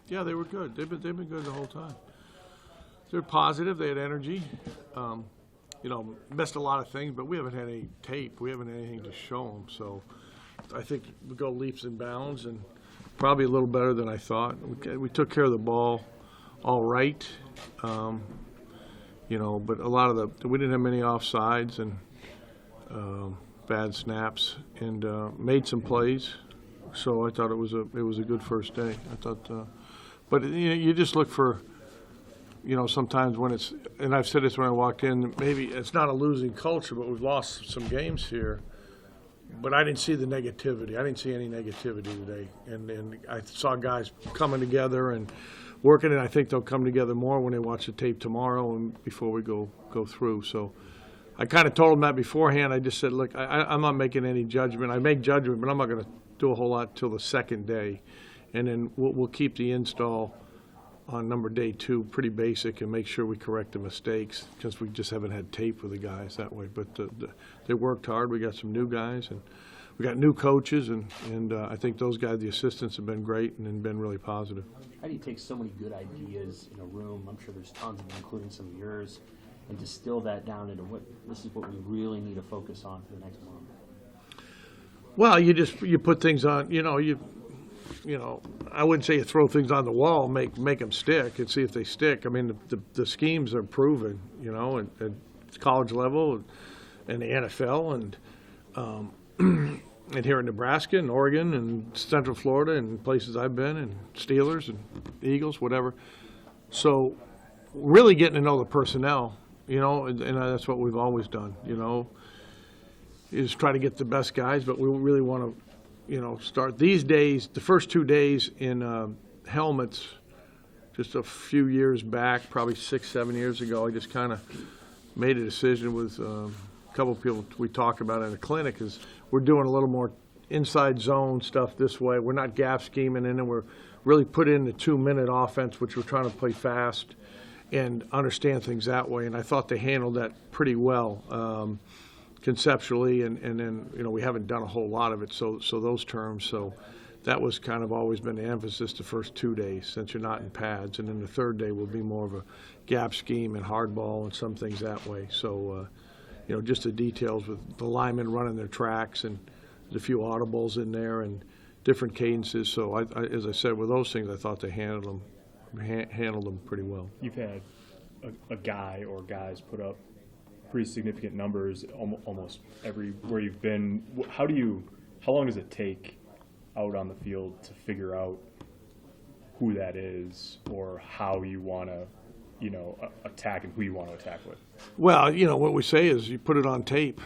Yeah, they were good. They've been good the whole time. They're positive. They had energy. Missed a lot of things, but we haven't had any tape. We haven't had anything to show them. So I think we go leaps and bounds, and probably a little better than I thought. We took care of the ball all right. But a lot of we didn't have many offsides and bad snaps, and made some plays. So I thought it was a good first day. I thought, but you just look for, sometimes when it's, and I've said this when I walked in, maybe it's not a losing culture, but we've lost some games here. But I didn't see the negativity. I didn't see any negativity today, and I saw guys coming together and working, and I think they'll come together more when they watch the tape tomorrow and before we go through. So I kind of told them that beforehand. I just said, look, I'm not making any judgment. I make judgment, but I'm not going to do a whole lot till the second day, and then we'll keep the install on day 2 pretty basic and make sure we correct the mistakes, because we just haven't had tape with the guys that way. But they worked hard. We got some new guys, and we got new coaches, and I think those guys, the assistants, have been great and been really positive. How do you take so many good ideas in a room? I'm sure there's tons of them, including some of yours, and distill that down into this is what we really need to focus on for the next month? Well, you put things on, I wouldn't say you throw things on the wall, make them stick and see if they stick. I mean, the schemes are proven, at college level and the NFL and here in Nebraska and Oregon and Central Florida and places I've been, and Steelers and Eagles, whatever. So really getting to know the personnel, and that's what we've always done, is try to get the best guys, but we really want to, start these days, the first 2 days in helmets, just a few years back, probably 6-7 years ago, I just kind of made a decision with a couple of people we talked about in a clinic, is we're doing a little more inside zone stuff this way. We're not gap scheming in, and we're really put in the 2-minute offense, which we're trying to play fast and understand things that way. And I thought they handled that pretty well. Conceptually, and then we haven't done a whole lot of it, so those terms, so that was kind of always been the emphasis the first 2 days, since you're not in pads, and then the third day will be more of a gap scheme and hard ball and some things that way. So just the details with the linemen running their tracks, and there's a few audibles in there and different cadences. So I as I said, with those things, I thought they handled them pretty well. You've had a guy or guys put up pretty significant numbers almost everywhere you've been. How long does it take out on the field to figure out who that is, or how you want to, attack and who you want to attack with? Well, what we say is you put it on tape.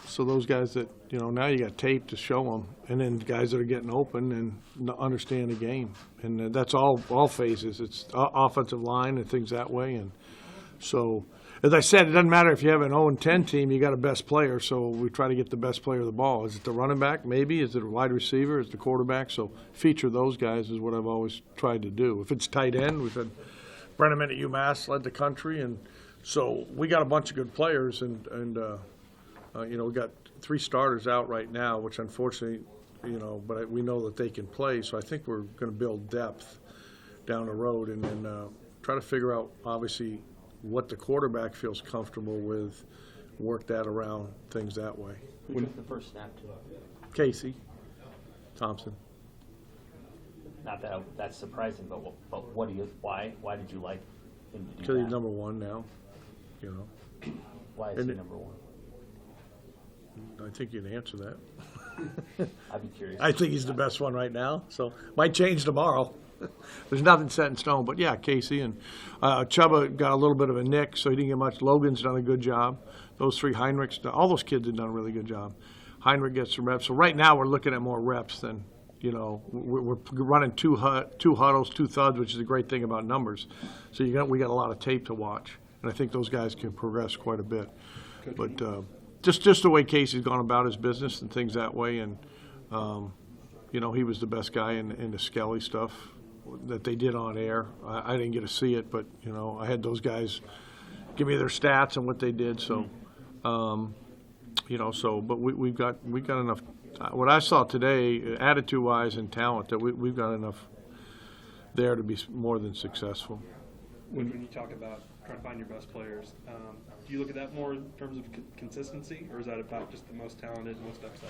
So those guys that, now you got tape to show them, and then guys that are getting open and understand the game. And that's all phases. It's offensive line and things that way. And so, as I said, it doesn't matter if you have an 0-10 team, you got a best player, so we try to get the best player of the ball. Is it the running back? Maybe. Is it a wide receiver? Is it the quarterback? So feature those guys is what I've always tried to do. If it's tight end, we've had Brenneman at UMass led the country, and so we got a bunch of good players, and we got 3 starters out right now, which unfortunately, but we know that they can play, so I think we're going to build depth down the road, and then try to figure out, obviously, what the quarterback feels comfortable with, work that around, things that way. Who took the first snap to? Casey Thompson. Not that that's surprising, but why did you like him to do Because that? he's number 1 now, Why is he number 1? I think you can answer that. I'd be curious. I think he's the best one right now, so might change tomorrow. There's nothing set in stone, but yeah, Casey and Chubba got a little bit of a nick, so he didn't get much. Logan's done a good job. Those 3 Heinrichs, all those kids have done a really good job. Heinrich gets some reps. So right now we're looking at more reps than, we're running 2 huddles, 2 thuds, which is a great thing about numbers. So we got a lot of tape to watch, and I think those guys can progress quite a bit. But just the way Casey's gone about his business and things that way, and he was the best guy in the Skelly stuff that they did on air. I didn't get to see it, but I had those guys give me their stats and what they did. So, but we've got enough. What I saw today, attitude-wise and talent, that we've got enough there to be more than successful. When you talk about trying to find your best players, do you look at that more in terms of consistency, or is that about just the most talented, most upside?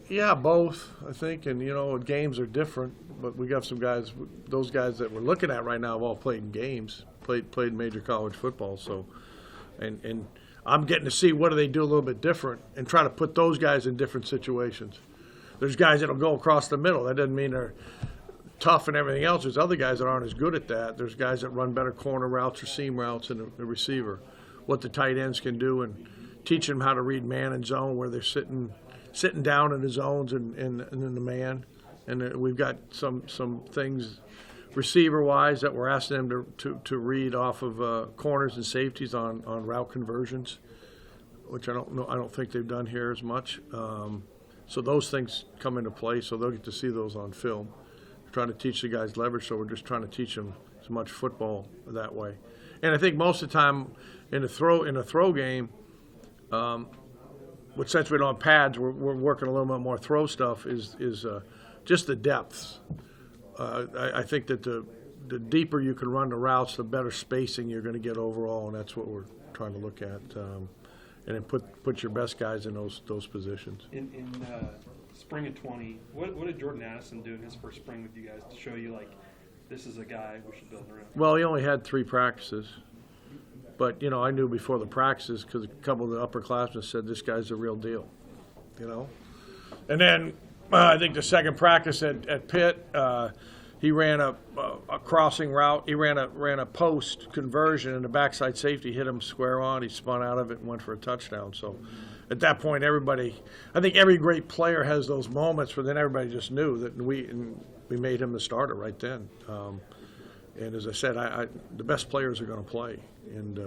Yeah, both, I think, and games are different, but we got some guys, those guys that we're looking at right now have all played in games, played major college football, so, and I'm getting to see what do they do a little bit different and try to put those guys in different situations. There's guys that'll go across the middle. That doesn't mean they're tough and everything else. There's other guys that aren't as good at that. There's guys that run better corner routes or seam routes than the receiver. What the tight ends can do and teach them how to read man and zone where they're sitting down in the zones and in the man. And we've got some things receiver-wise that we're asking them to read off of corners and safeties on route conversions, which I don't think they've done here as much. So those things come into play, so they'll get to see those on film. Trying to teach the guys leverage, so we're just trying to teach them as much football that way. And I think most of the time in a throw game, which since we don't have pads, we're working a little bit more throw stuff, is just the depths. I think that the deeper you can run the routes, the better spacing you're going to get overall, and that's what we're trying to look at. And then put your best guys in those positions. In spring of 20, what did Jordan Addison do in his first spring with you guys to show you, like, this is a guy we should build around? Well, he only had 3 practices. But, I knew before the practices because a couple of the upperclassmen said this guy's the real deal, And then I think the second practice at Pitt, he ran a crossing route. He ran a post conversion, and the backside safety hit him square on. He spun out of it and went for a touchdown. So at that point, I think every great player has those moments where then everybody just knew that we made him the starter right then. And as I said, the best players are going to play. And,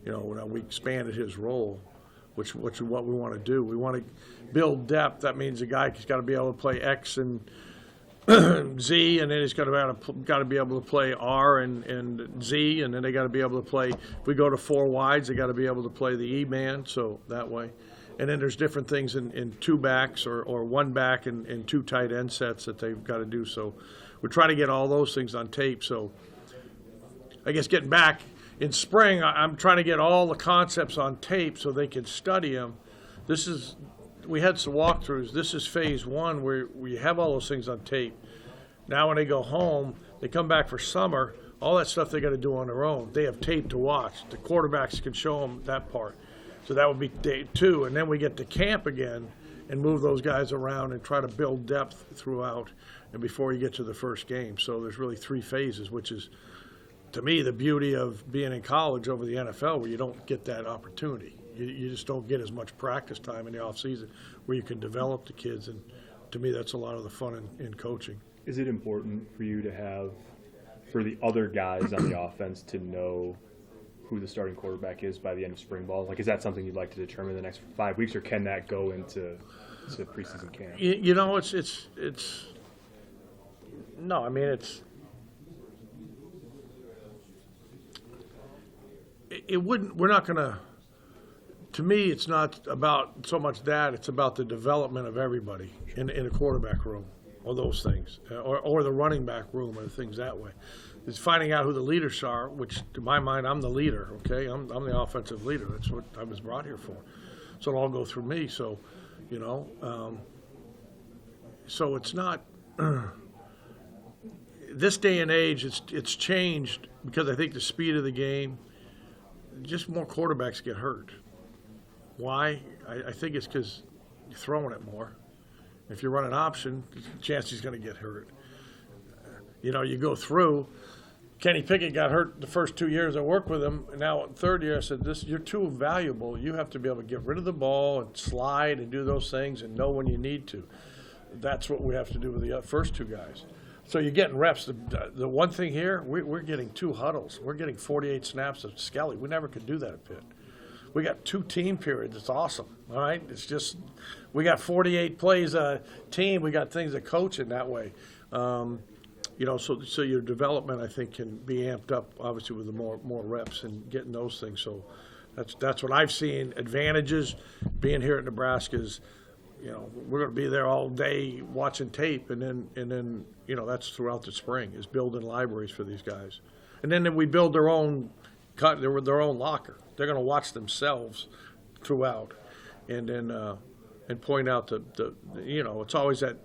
when we expanded his role, which is what we want to do. We want to build depth. That means the guy's got to be able to play X and Z, and then he's got to be able to play R and Z, and then they got to be able to play. If we go to 4 wides, they got to be able to play the E man. So that way, and then there's different things in 2 backs or 1 back and 2 tight end sets that they've got to do. So we're trying to get all those things on tape. So I guess getting back in spring, I'm trying to get all the concepts on tape so they can study them. We had some walkthroughs. This is phase 1 where we have all those things on tape. Now when they go home, they come back for summer, all that stuff they got to do on their own. They have tape to watch. The quarterbacks can show them that part. So that would be day 2. And then we get to camp again and move those guys around and try to build depth throughout and before you get to the first game. So there's really 3 phases, which is, to me, the beauty of being in college over the NFL where you don't get that opportunity. You just don't get as much practice time in the off season where you can develop the kids, and to me that's a lot of the fun in coaching. Is it important for you to have, for the other guys on the offense to know who the starting quarterback is by the end of spring ball? Like, is that something you'd like to determine in the next 5 weeks, or can that go into preseason camp? It's no, I mean it wouldn't. We're not going to. To me, it's not about so much that, it's about the development of everybody in a quarterback room, or those things, or the running back room, or things that way. It's finding out who the leaders are, which, to my mind, I'm the leader, okay? I'm the offensive leader. That's what I was brought here for. So it'll all go through me, so, so it's not, this day and age, it's changed because I think the speed of the game, just more quarterbacks get hurt. Why? I think it's because you're throwing it more. If you run an option, the chance he's going to get hurt. You go through. Kenny Pickett got hurt the first 2 years I worked with him, and now in 3rd year I said, you're too valuable. You have to be able to get rid of the ball and slide and do those things and know when you need to. That's what we have to do with the first 2 guys. So you're getting reps. The one thing here, we're getting 2 huddles. We're getting 48 snaps of Skelly. We never could do that at Pitt. We got 2 team periods. It's awesome, all right? It's just we got 48 plays a team. We got things that coach in that way. So your development, I think, can be amped up, obviously, with the more reps and getting those things. So that's what I've seen. Advantages being here at Nebraska is we're going to be there all day watching tape, and then that's throughout the spring, is building libraries for these guys. And then we build their own locker. They're going to watch themselves throughout, and then and point out it's always that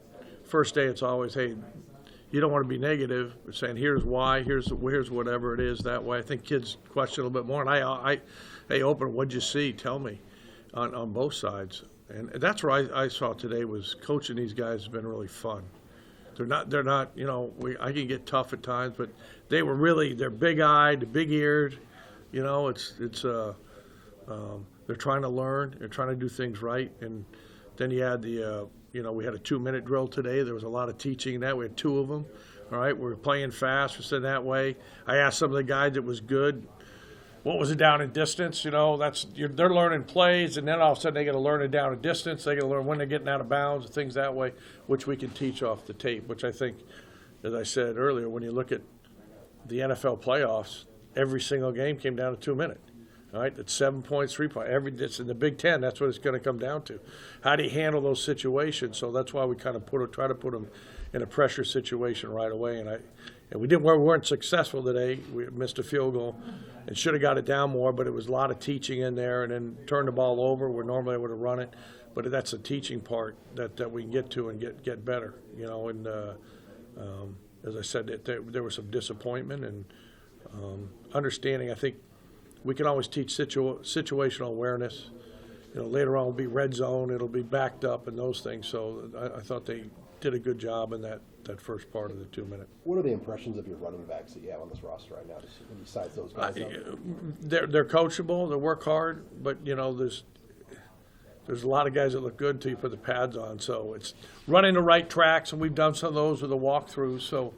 first day. It's always, hey, you don't want to be negative. We're saying here's why, here's whatever it is. That way, I think kids question a little bit more. And hey, open, what'd you see? Tell me, on both sides. And that's what I saw today, was coaching these guys has been really fun. They're not. I can get tough at times, but they're big-eyed, big-eared. They're trying to learn. They're trying to do things right. And then you had we had a 2-minute drill today. There was a lot of teaching in that. We had 2 of them. All right, we're playing fast. We're sitting that way. I asked some of the guys that was good, what was it down in distance? They're learning plays, and then all of a sudden they got to learn it down in distance. They got to learn when they're getting out of bounds and things that way, which we can teach off the tape. Which I think, as I said earlier, when you look at the NFL playoffs, every single game came down to 2 minutes. All right, it's 7 points, 3 points. It's in the Big Ten. That's what it's going to come down to. How do you handle those situations? So that's why we kind of try to put them in a pressure situation right away. And we weren't successful today. We missed a field goal and should have got it down more. But it was a lot of teaching in there, and then turn the ball over. We're normally able to run it, but that's the teaching part that we can get to and get better. And as I said, there was some disappointment and understanding. I think we can always teach situational awareness. Later on it'll be red zone, it'll be backed up and those things. So I thought they did a good job in that first part of the 2 minute. What are the impressions of your running backs that you have on this roster right now, besides those guys? They're coachable, they work hard, but there's a lot of guys that look good until you put the pads on. So it's running the right tracks, and we've done some of those with the walkthroughs. So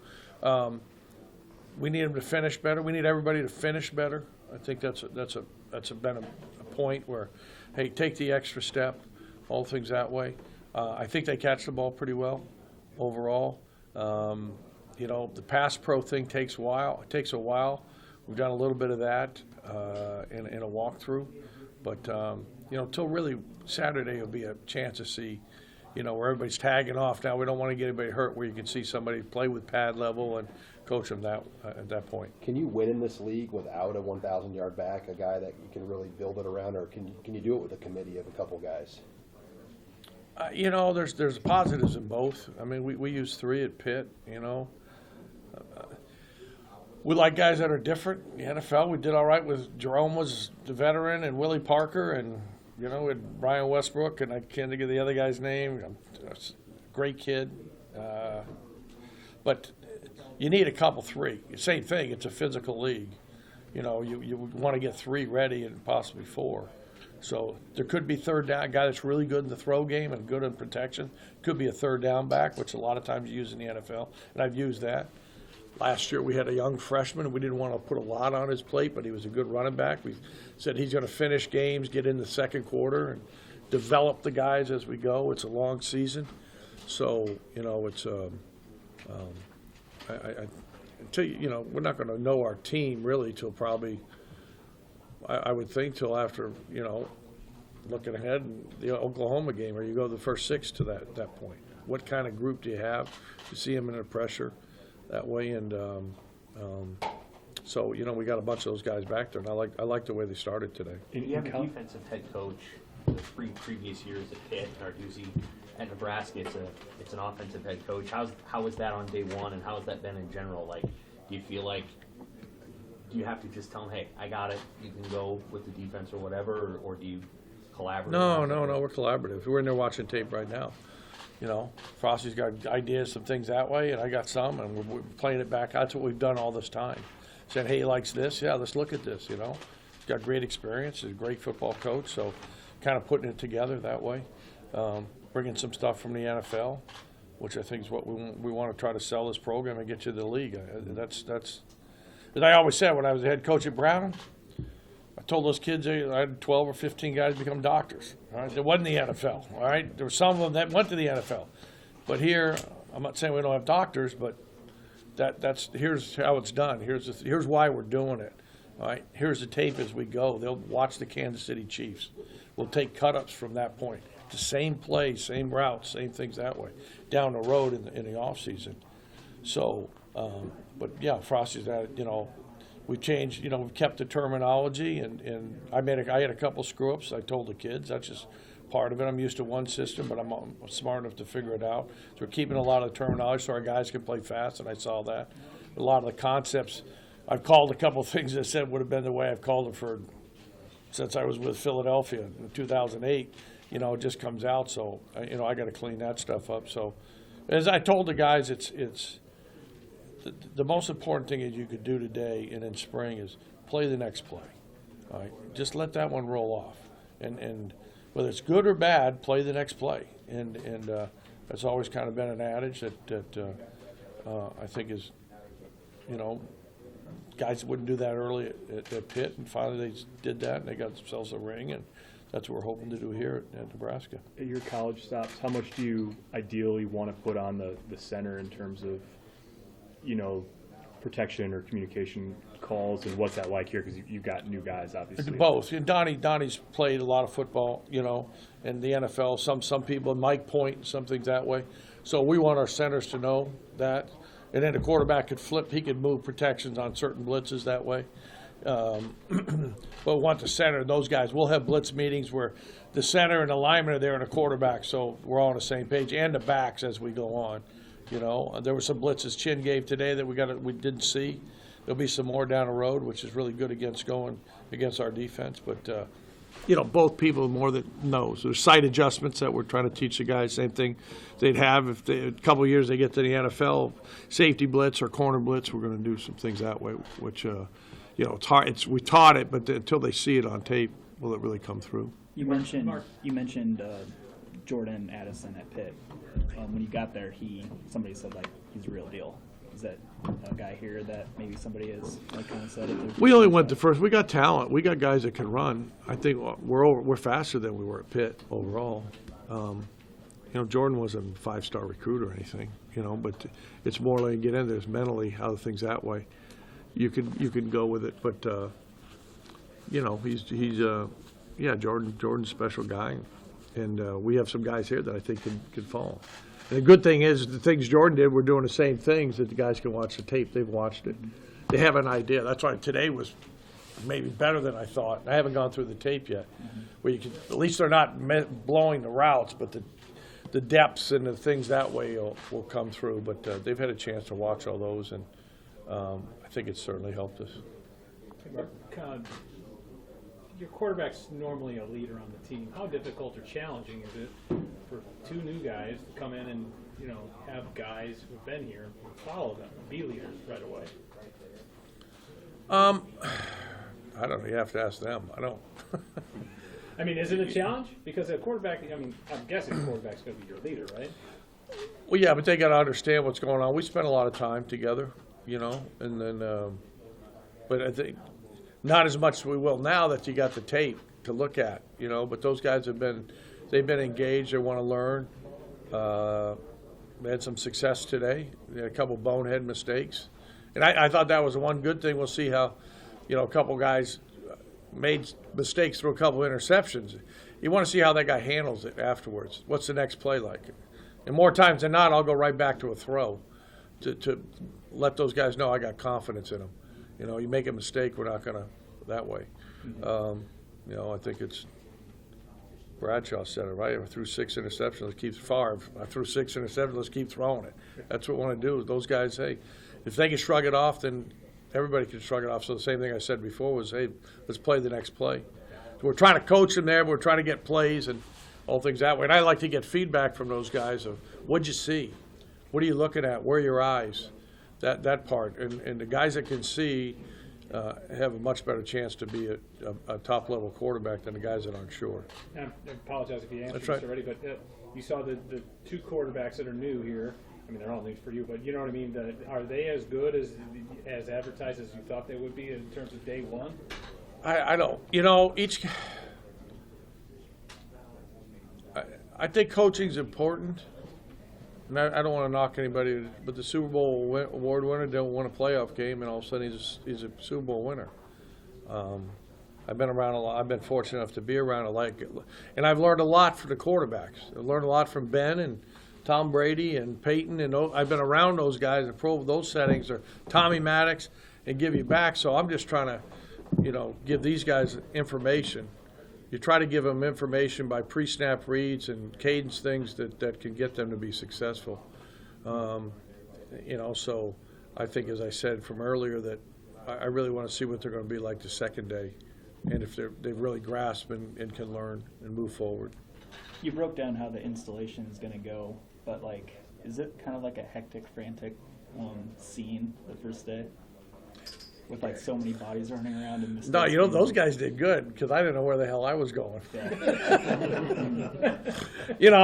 we need them to finish better. We need everybody to finish better. I think that's been a point where, hey, take the extra step, all things that way. I think they catch the ball pretty well overall. The pass pro thing takes a while. It takes a while. We've done a little bit of that in a walkthrough, but till really Saturday will be a chance to see, where everybody's tagging off. Now we don't want to get anybody hurt, where you can see somebody play with pad level and coach them at that point. Can you win in this league without a 1,000-yard back, a guy that you can really build it around, or can you do it with a committee of a couple guys? There's positives in both. I mean, we use 3 at Pitt. We like guys that are different. In the NFL, we did all right with Jerome was the veteran, and Willie Parker, and with Brian Westbrook, and I can't think of the other guy's name. Great kid, but you need a couple 3. Same thing. It's a physical league. You want to get 3 ready and possibly 4. So there could be third down, a guy that's really good in the throw game and good in protection. Could be a third down back, which a lot of times you use in the NFL, and I've used that. Last year we had a young freshman, and we didn't want to put a lot on his plate, but he was a good running back. We said he's going to finish games, get in the second quarter, and develop the guys as we go. It's a long season. So, it's we're not going to know our team really till probably, I would think, till after, looking ahead in the Oklahoma game, or you go the first 6 to that point. What kind of group do you have? You see them in the pressure that way, and so we got a bunch of those guys back there, and I like the way they started today. You have a defensive head coach the 3 previous years at Pitt, Narduzzi. At Nebraska, it's an offensive head coach. How was that on day one, and how has that been in general? Like, do you feel like, do you have to just tell them, hey, I got it, you can go with the defense or whatever, or do you collaborate? No, we're collaborative. We're in there watching tape right now. Frosty's got ideas, some things that way, and I got some, and we're playing it back. That's what we've done all this time. Said, hey, he likes this. Yeah, let's look at this, He's got great experience. He's a great football coach, so kind of putting it together that way. Bringing some stuff from the NFL, which I think is what we want to try to sell this program and get you to the league. That's as I always said when I was the head coach at Brown. I told those kids I had 12 or 15 guys become doctors. All right, there wasn't the NFL. All right, there were some of them that went to the NFL, but here I'm not saying we don't have doctors, but here's how it's done. Here's why we're doing it. All right, here's the tape as we go. They'll watch the Kansas City Chiefs. We'll take cut-ups from that point. the same plays, same routes, same things that way, down the road in the off season. So, but yeah, Frosty's at, we've changed, we've kept the terminology, and I had a couple screw ups. I told the kids that's just part of it. I'm used to one system, but I'm smart enough to figure it out. So we're keeping a lot of the terminology so our guys can play fast, and I saw that. A lot of the concepts, I've called a couple of things that said would have been the way I've called it since I was with Philadelphia in 2008. It just comes out. So I got to clean that stuff up. So as I told the guys, it's the most important thing that you could do today and in spring is play the next play. All right, just let that one roll off, and whether it's good or bad, play the next play. And that's always kind of been an adage that I think is, guys wouldn't do that early at Pitt, and finally they did that, and they got themselves a ring, and that's what we're hoping to do here at Nebraska. At your college stops, how much do you ideally want to put on the center in terms of, protection or communication calls, and what's that like here? Because you've got new guys, obviously. Both. And Donnie's played a lot of football, in the NFL. Some people, Mike Point, some things that way. So we want our centers to know that. And then the quarterback could flip. He could move protections on certain blitzes that way. But we want the center and those guys. We'll have blitz meetings where the center and the lineman are there and the quarterback, so we're all on the same page, and the backs as we go on. There were some blitzes Chin gave today that we didn't see. There'll be some more down the road, which is really good going against our defense. But both people more that knows. There's sight adjustments that we're trying to teach the guys. Same thing they'd have if a couple of years they get to the NFL, safety blitz or corner blitz. We're going to do some things that way, which it's hard. We taught it, but until they see it on tape, will it really come through? You mentioned Jordan Addison at Pitt. When you got there, somebody said he's a real deal. Is that a guy here that maybe somebody has kind of said it? We only went the first. We got talent. We got guys that can run. I think we're faster than we were at Pitt overall. Jordan wasn't a 5-star recruit or anything. But it's more like get in there mentally how the things that way. You can go with it, but Jordan's a special guy, and we have some guys here that I think can follow. And the good thing is the things Jordan did, we're doing the same things that the guys can watch the tape. They've watched it. They have an idea. That's why today was maybe better than I thought. I haven't gone through the tape yet. Where at least they're not blowing the routes, but the depths and the things that way will come through. But they've had a chance to watch all those, and I think it's certainly helped us. Your quarterback's normally a leader on the team. How difficult or challenging is it for two new guys to come in and have guys who've been here follow them and be leaders right away? I don't know. You have to ask them. I don't. I mean, is it a challenge? Because a quarterback, I'm guessing the quarterback's going to be your leader, right? Well, yeah, but they got to understand what's going on. We spent a lot of time together, and then, but I think not as much as we will now that you got the tape to look at, But those guys they've been engaged. They want to learn. They had some success today. They had a couple bonehead mistakes, and I thought that was the one good thing. We'll see how, a couple guys made mistakes through a couple interceptions. You want to see how that guy handles it afterwards. What's the next play like? And more times than not, I'll go right back to a throw to let those guys know I got confidence in them. You make a mistake, we're not going to that way. I think it's Bradshaw said it, right? I threw 6 interceptions, let's keep I threw 6 interceptions, let's keep throwing it. That's what we want to do. Those guys, hey, if they can shrug it off, then everybody can shrug it off. So the same thing I said before was, hey, let's play the next play. So we're trying to coach them there, but we're trying to get plays and all things that way. And I like to get feedback from those guys of, what'd you see? What are you looking at? Where are your eyes? That part. And the guys that can see have a much better chance to be a top-level quarterback than the guys that aren't sure. I apologize if you answered That's right. this already, but you saw the 2 quarterbacks that are new here. I mean, they're all new for you, but you know what I mean? Are they as good as advertised as you thought they would be in terms of day one? I don't. I think coaching's important. And I don't want to knock anybody, but the Super Bowl award winner don't win a playoff game, and all of a sudden he's a Super Bowl winner. I I've been around a lot. I've been fortunate enough to be around a lot, and I've learned a lot from the quarterbacks. I've learned a lot from Ben and Tom Brady and Peyton, and I've been around those guys and pro those settings, or Tommy Maddox, and give you back. So I'm just trying to, give these guys information. You try to give them information by pre-snap reads and cadence things that can get them to be successful. So I think, as I said from earlier, that I really want to see what they're going to be like the second day, and if they've really grasped and can learn and move forward. You broke down how the installation is going to go, but is it kind of like a hectic, frantic scene the first day? With so many bodies running around and mistakes. No, those guys did good, because I didn't know where the hell I was going. Yeah.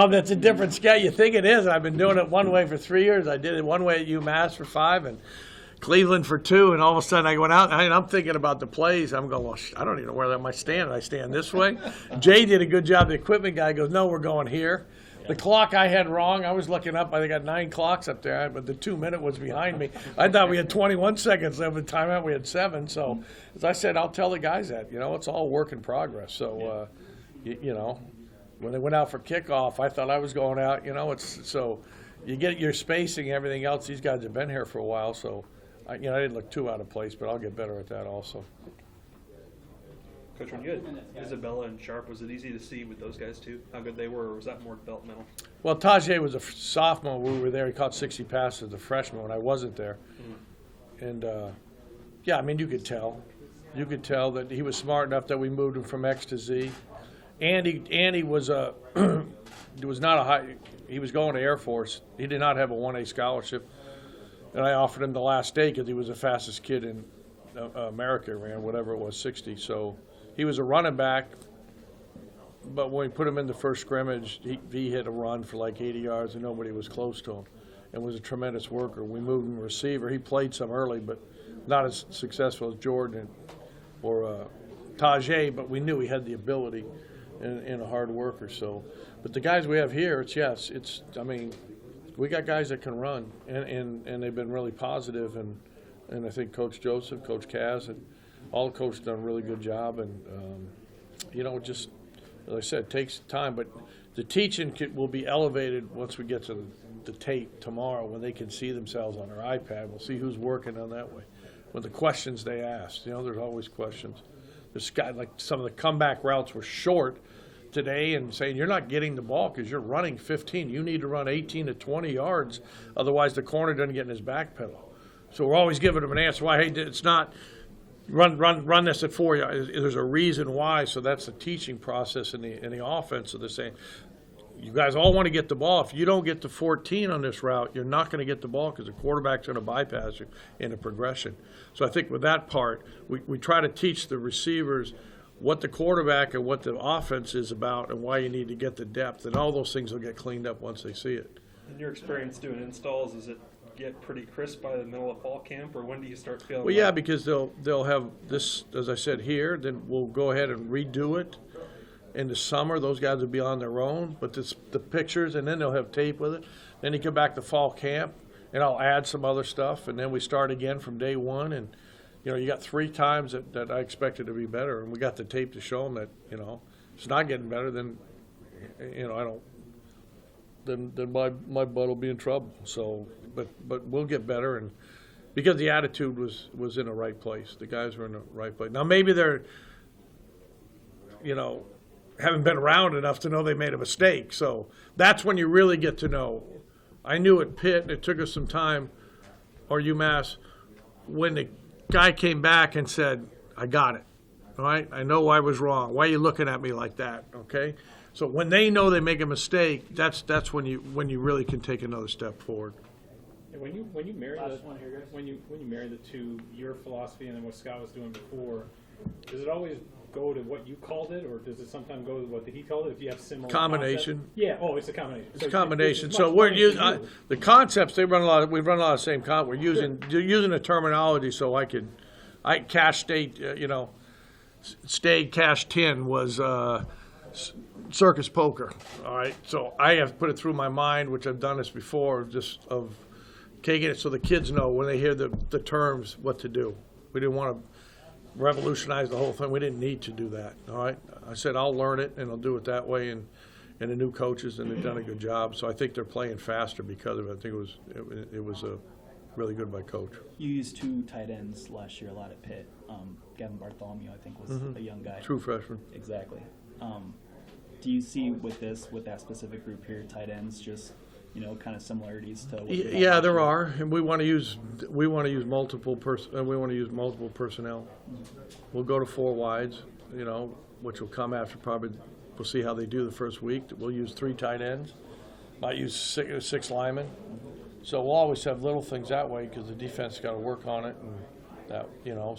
That's a different scale. You think it is. I've been doing it one way for 3 years. I did it one way at UMass for 5 and Cleveland for 2, and all of a sudden I went out and I'm thinking about the plays. I'm going, well, I don't even know where am I standing. I stand this way. Jay did a good job. The equipment guy goes, no, we're going here. The clock I had wrong. I was looking up. I got 9 clocks up there, but the 2-minute was behind me. I thought we had 21 seconds left. With timeout, we had 7. So, as I said, I'll tell the guys that. It's all work in progress. So, when they went out for kickoff, I thought I was going out. So you get your spacing, everything else. These guys have been here for a while, so I didn't look too out of place, but I'll get better at that also. Coach, when you had Isabella and Sharp, was it easy to see with those guys too, how good they were, or was that more developmental? Well, Tajay was a sophomore when we were there. He caught 60 passes as a freshman when I wasn't there. And, you could tell. You could tell that he was smart enough that we moved him from X to Z. Andy was was not a high. He was going to Air Force. He did not have a 1A scholarship. And I offered him the last day because he was the fastest kid in America, ran whatever it was, 60. So he was a running back, but when we put him in the first scrimmage, he hit a run for like 80 yards and nobody was close to him, and was a tremendous worker. We moved him to receiver. He played some early, but not as successful as Jordan or Tajay, but we knew he had the ability and a hard worker. So, but the guys we have here, we got guys that can run, and they've been really positive, and I think Coach Joseph, Coach Kaz, and all the coaches done a really good job. And, just, as I said, it takes time. But the teaching will be elevated once we get to the tape tomorrow, when they can see themselves on their iPad. We'll see who's working on that way. With the questions they ask, there's always questions. This guy, like some of the comeback routes were short today, and saying you're not getting the ball because you're running 15. You need to run 18 to 20 yards. Otherwise, the corner doesn't get in his back pedal. So we're always giving them an answer why, hey, it's not run this at 4 yards. There's a reason why. So that's the teaching process in the offense. So they're saying, you guys all want to get the ball. If you don't get to 14 on this route, you're not going to get the ball because the quarterback's going to bypass you in a progression. So I think with that part, we try to teach the receivers what the quarterback and what the offense is about and why you need to get the depth. And all those things will get cleaned up once they see it. In your experience doing installs, does it get pretty crisp by the middle of fall camp, or when do you start feeling? Well, yeah, because they'll have this, as I said here, then we'll go ahead and redo it. In the summer, those guys will be on their own, but the pictures, and then they'll have tape with it. Then you come back to fall camp, and I'll add some other stuff, and then we start again from day one. And you got 3 times that I expected to be better, and we got the tape to show them that if it's not getting better, then I don't. Then my butt will be in trouble. So, but we'll get better, and because the attitude was in the right place, the guys were in the right place. Now maybe they're, haven't been around enough to know they made a mistake. So that's when you really get to know. I knew at Pitt, and it took us some time, or UMass, when the guy came back and said, I got it, all right? I know I was wrong. Why are you looking at me like that, okay? So when they know they make a mistake, that's when you really can take another step forward. And when you marry when you marry the two, your philosophy and then what Scott was doing before, does it always go to what you called it, or does it sometimes go to what he called it? If you have similar combination. Concepts? Yeah. Oh, it's a combination. It's a combination. So we're using the concepts. We run a lot of the same concepts. We're using the terminology. So I cash state. Stay cash 10 was circus poker. All right. So I have put it through my mind, which I've done this before, just of taking it so the kids know when they hear the terms what to do. We didn't want to revolutionize the whole thing. We didn't need to do that, all right? I said, I'll learn it, and I'll do it that way, and the new coaches, and they've done a good job. So I think they're playing faster because of it. I think it was a really good by coach. You used 2 tight ends last year a lot at Pitt. Gavin Bartholomew, I think, was a young guy. True freshman. Exactly. Do you see with that specific group here, tight ends, just kind of similarities to? What you had Yeah, last there year? are, and we want to use multiple personnel. We'll go to 4 wides, which will come after probably. We'll see how they do the first week. We'll use 3 tight ends. Might use 6 linemen. So we'll always have little things that way because the defense got to work on it, and that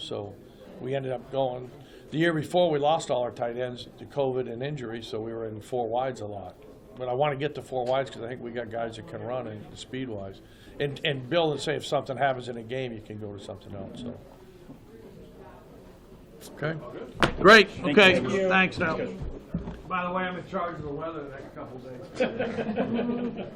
So we ended up going. The year before, we lost all our tight ends to COVID and injury, so we were in 4 wides a lot. But I want to get to 4 wides because I think we got guys that can run and speed-wise. And build and say if something happens in a game, you can go to something else. So. Okay. Great. Okay. Thanks. Now. By the way, I'm in charge of the weather the next couple days.